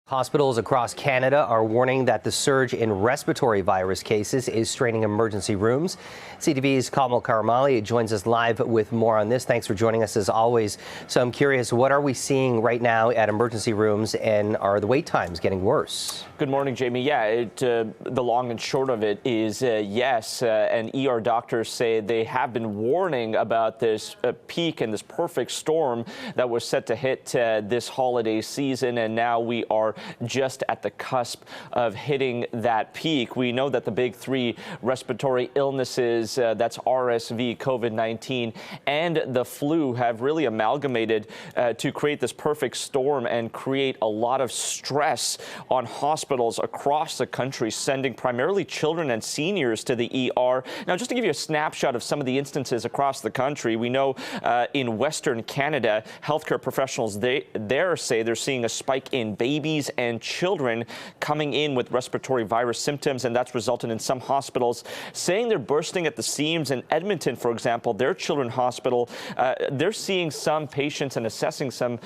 Hospitals across Canada are warning that the surge in respiratory virus cases is straining emergency rooms. CTV's Kamal Karamali joins us live with more on this. Thanks for joining us as always. So I'm curious, what are we seeing right now at emergency rooms, and are the wait times getting worse? Good morning, Jamie. Yeah, the long and short of it is yes, and ER doctors say they have been warning about this peak and this perfect storm that was set to hit this holiday season, and now we are just at the cusp of hitting that peak. We know that the big three respiratory illnesses, that's RSV, COVID-19, and the flu, have really amalgamated to create this perfect storm and create a lot of stress on hospitals across the country, sending primarily children and seniors to the ER. Now, just to give you a snapshot of some of the instances across the country, we know in Western Canada, healthcare professionals there say they're seeing a spike in babies and children coming in with respiratory virus symptoms, and that's resulted in some hospitals saying they're bursting at the seams. In Edmonton, for example, their children's hospital, they're seeing some patients and assessing some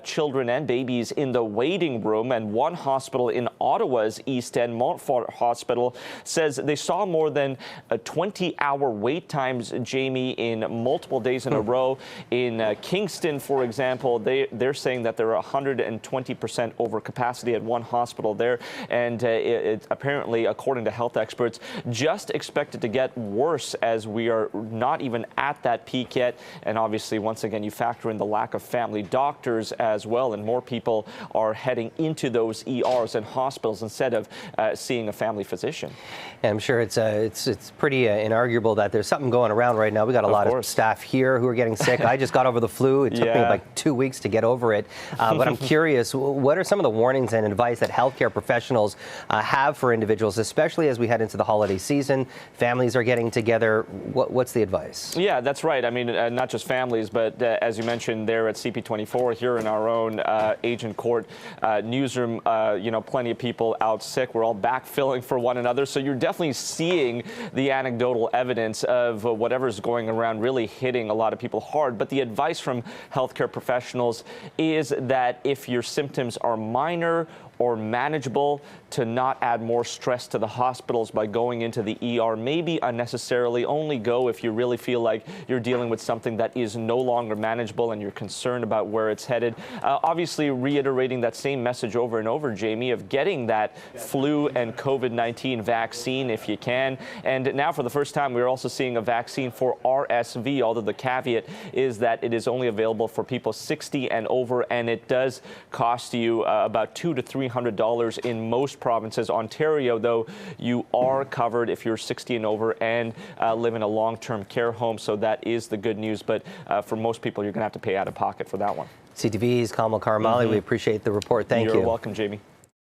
children and babies in the waiting room. And one hospital in Ottawa's East End, Montfort Hospital, says they saw more than 20-hour wait times, Jamie, in multiple days in a row. In Kingston, for example, they're saying that they're 120% over capacity at one hospital there, and it apparently, according to health experts, just expected to get worse as we are not even at that peak yet. And obviously, once again, you factor in the lack of family doctors as well, and more people are heading into those ERs and hospitals instead of seeing a family physician. And I'm sure it's pretty inarguable that there's something going around right now. We got a lot of staff here who are getting sick. I just got over the flu. It took me like 2 weeks to get over it. But I'm curious, what are some of the warnings and advice that healthcare professionals have for individuals, especially as we head into the holiday season? Families are getting together. What's the advice? Yeah, that's right. I mean, not just families, but as you mentioned there at CP24, here in our own Agent Court newsroom, plenty of people out sick. We're all backfilling for one another. So you're definitely seeing the anecdotal evidence of whatever's going around really hitting a lot of people hard. But the advice from healthcare professionals is that if your symptoms are minor or manageable, to not add more stress to the hospitals by going into the ER. Maybe unnecessarily. Only go if you really feel like you're dealing with something that is no longer manageable and you're concerned about where it's headed. Obviously, reiterating that same message over and over, Jamie, of getting that flu and COVID-19 vaccine if you can. And now, for the first time, we're also seeing a vaccine for RSV, although the caveat is that it is only available for people 60 and over, and it does cost you about $200 to $300 in most provinces. Ontario, though, you are covered if you're 60 and over and live in a long-term care home. So that is the good news. But for most people, you're going to have to pay out of pocket for that one. CTV's Kamal Karamali, we appreciate the report. Thank you. You're welcome, Jamie.